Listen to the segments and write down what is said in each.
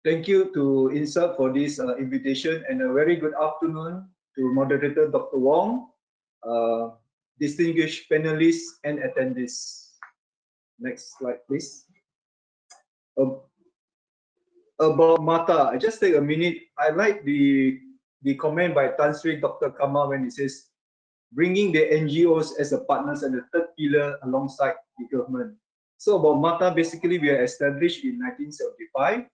Thank you to INSAP for this invitation, and a very good afternoon to moderator Dr. Wong, distinguished panelists and attendees. Next slide, please. About MATTA, I just take a minute. I like the comment by Tan Sri Dr. Kamal when he says, bringing the NGOs as a partners and the third pillar alongside the government. So about MATTA, basically we are established in 1975.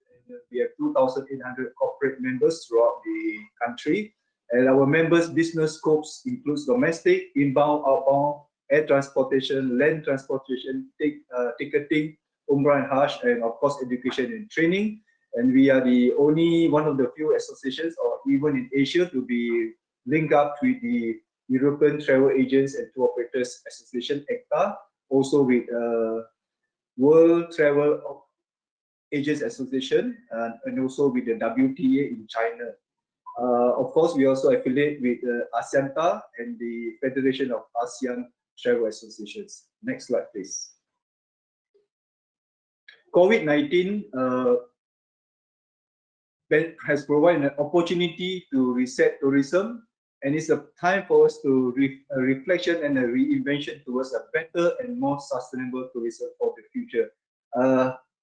We have 2,800 corporate members throughout the country, and our members' business scopes includes domestic, inbound, outbound, air transportation, land transportation, ticketing, Umrah and Hajj, and of course education and training. And we are the only one of the few associations, or even in Asia, to be linked up with the European Travel Agents and Tour Operators Association, ECTA, also with World Travel Agents Association, and also with the WTA in China. Of course, we also affiliate with ASEANTA and the Federation of ASEAN Travel Associations. Next slide, please. COVID-19 has provided an opportunity to reset tourism, and it's a time for us to a reflection and a reinvention towards a better and more sustainable tourism for the future.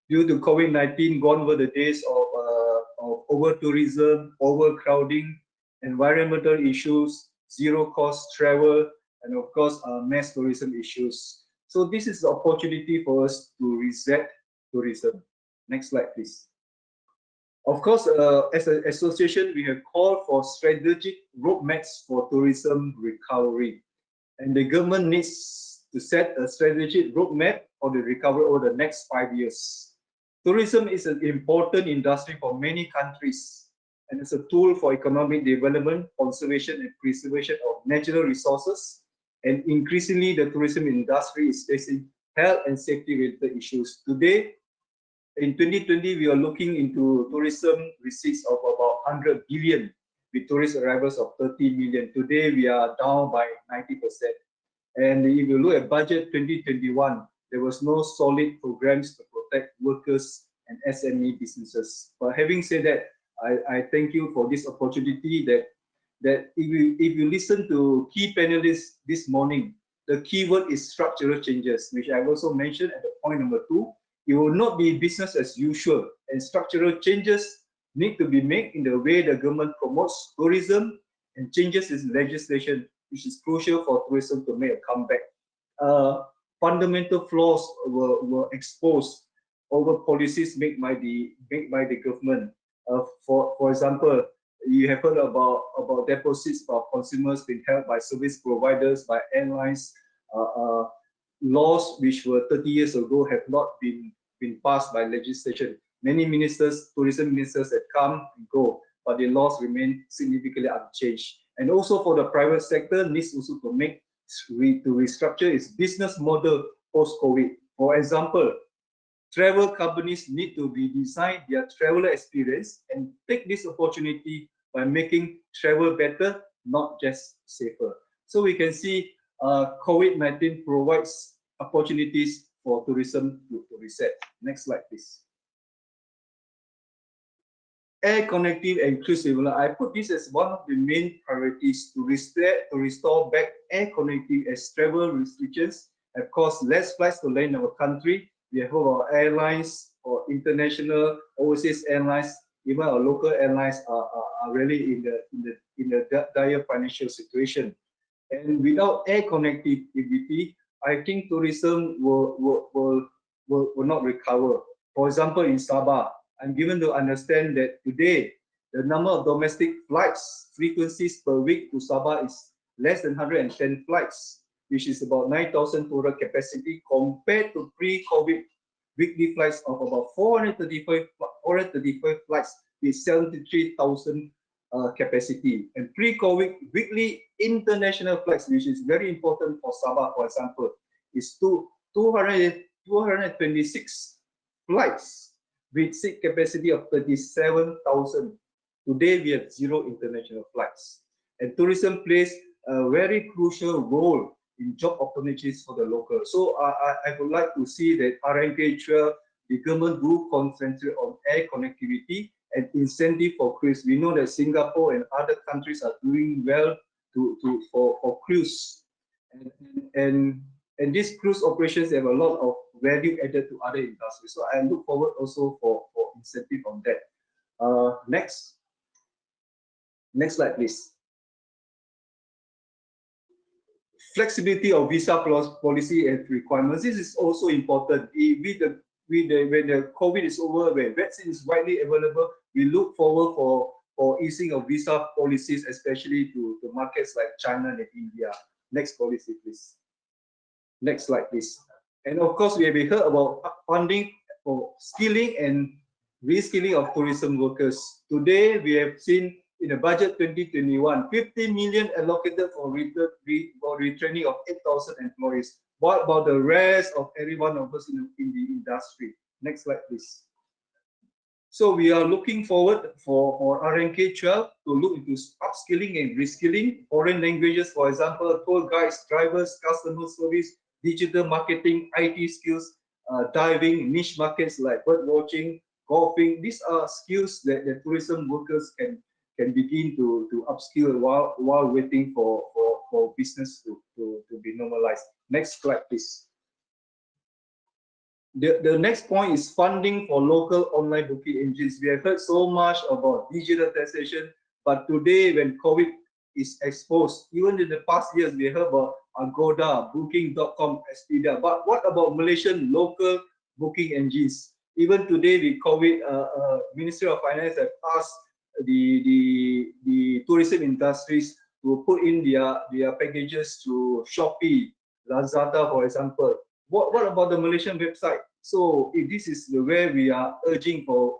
Due to COVID-19, gone were the days of over-tourism, overcrowding, environmental issues, zero-cost travel, and of course, mass tourism issues. So this is the opportunity for us to reset tourism. Next slide, please. Of course, as an association, we have called for strategic roadmaps for tourism recovery. And the government needs to set a strategic roadmap for the recovery over the next 5 years. Tourism is an important industry for many countries, and it's a tool for economic development, conservation, and preservation of natural resources. And increasingly, the tourism industry is facing health and safety-related issues. Today, in 2020, we are looking into tourism receipts of about 100 billion, with tourist arrivals of 30 million. Today, we are down by 90%. And if you look at budget 2021, there was no solid programs to protect workers and SME businesses. But having said that, I thank you for this opportunity that if you listen to key panelists this morning, the keyword is structural changes, which I've also mentioned at the point number 2. It will not be business as usual, and structural changes need to be made in the way the government promotes tourism and changes in legislation, which is crucial for tourism to make a comeback. Fundamental flaws were exposed over policies made by the government. For example, you have heard about deposits for consumers being held by service providers, by airlines. Laws which were 30 years ago have not been passed by legislation. Many ministers, tourism ministers have come and go, but the laws remain significantly unchanged. And also for the private sector, needs also to restructure its business model post-COVID. For example, travel companies need to redesign their traveler experience and take this opportunity by making travel better, not just safer. So we can see COVID-19 provides opportunities for tourism to reset. Next slide, please. Air connectivity and inclusive. I put this as one of the main priorities to restore back air connectivity, as travel restrictions have caused less flights to land in our country. We have our airlines or international overseas airlines, even our local airlines are really in the dire financial situation. And without air connectivity, I think tourism will not recover. For example, in Sabah, I'm given to understand that today the number of domestic flights frequencies per week to Sabah is less than 110 flights, which is about 9,000 total capacity compared to pre-COVID weekly flights of about 435 flights with 73,000 capacity. And pre-COVID weekly international flights, which is very important for Sabah, for example, is 226 flights with seat capacity of 37,000. Today we have 0 international flights. And tourism plays a very crucial role in job opportunities for the local. So I would like to see that RMK12 the government do concentrate on air connectivity and incentive for cruise. We know that Singapore and other countries are doing well for cruise, and these cruise operations have a lot of value added to other industries. So I look forward also for incentive on that. Next slide, please. Flexibility of visa policy and requirements. This is also important. When the COVID is over, when vaccine is widely available, we look forward for easing of visa policies, especially to markets like China and India. Next policy, please. Next slide, please. And of course, we have heard about funding for skilling and reskilling of tourism workers. Today, we have seen in the budget 2021, 50 million allocated for retraining of 8,000 employees. What about the rest of every one of us in the industry? Next slide, please. So we are looking forward for RMK12 to look into upskilling and reskilling, foreign languages, for example, tour guides, drivers, customer service, digital marketing, IT skills, diving, niche markets like bird watching, golfing. These are skills that the tourism workers can begin to upskill while waiting for business to be normalized. Next slide, please. The next point is funding for local online booking engines. We have heard so much about digitalization, but today when COVID is exposed, even in the past years, we heard about Agoda, Booking.com, Expedia. But what about Malaysian local booking engines? Even today, with COVID, Ministry of Finance have asked the tourism industries to put in their packages to Shopee, Lazada, for example. What about the Malaysian website? So if this is where we are urging for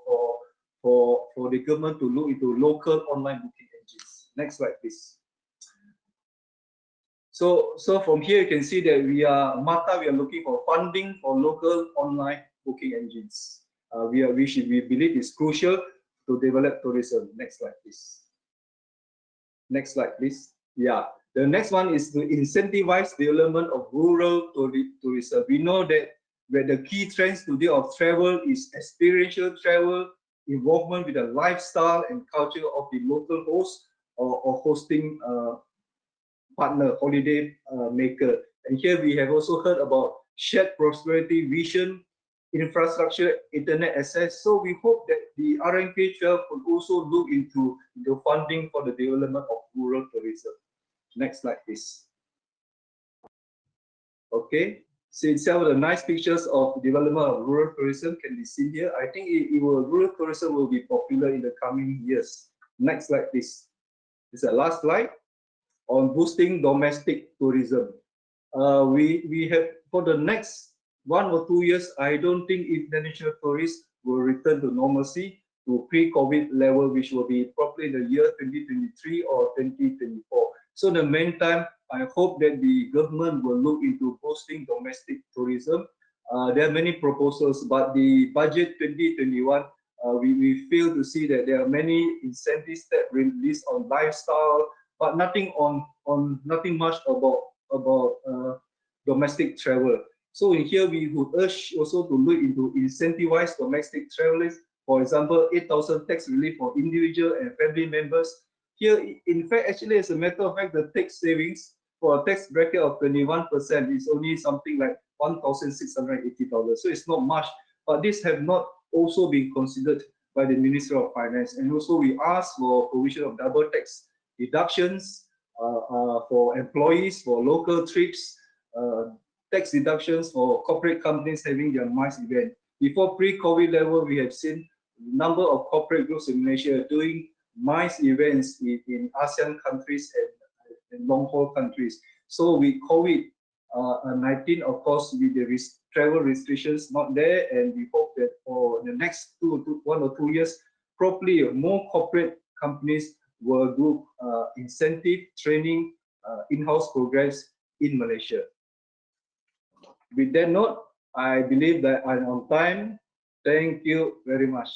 the government to look into local online booking engines. Next slide, please. So from here you can see that MATTA, we are looking for funding for local online booking engines. We believe is crucial to develop tourism. Next slide, please. Next slide, please. Yeah. The next one is to incentivize development of rural tourism. We know that where the key trends today of travel is experiential travel, involvement with the lifestyle and culture of the local host or hosting partner, holiday maker. And here we have also heard about shared prosperity vision, infrastructure, internet access. So we hope that the RMK12 will also look into the funding for the development of rural tourism. Next slide, please. Okay, so some of the nice pictures of development of rural tourism can be seen here. I think rural tourism will be popular in the coming years. Next slide, please. This is the last slide on boosting domestic tourism. We have for the next 1 or 2 years, I don't think international tourists will return to normalcy to pre-COVID level, which will be probably the year 2023 or 2024. So in the meantime, I hope that the government will look into boosting domestic tourism. There are many proposals, but the budget 2021, we fail to see that there are many incentives that released on lifestyle, but nothing much about domestic travel. So in here we would urge also to look into incentivize domestic travelers. For example, 8,000 tax relief for individual and family members. Here, in fact, actually, as a matter of fact, the tax savings for a tax bracket of 21% is only something like $1,680. So it's not much, but this have not also been considered by the Ministry of Finance. And also we ask for provision of double tax deductions for employees, for local trips, tax deductions for corporate companies having their MICE event. Before pre-COVID level, we have seen number of corporate groups in Malaysia doing MICE events in ASEAN countries and long-haul countries. So with COVID-19, of course, with the travel restrictions not there, and we hope that for the next 1 or 2 years, probably more corporate companies will do incentive training, in-house programs in Malaysia. With that note, I believe that I'm on time. Thank you very much.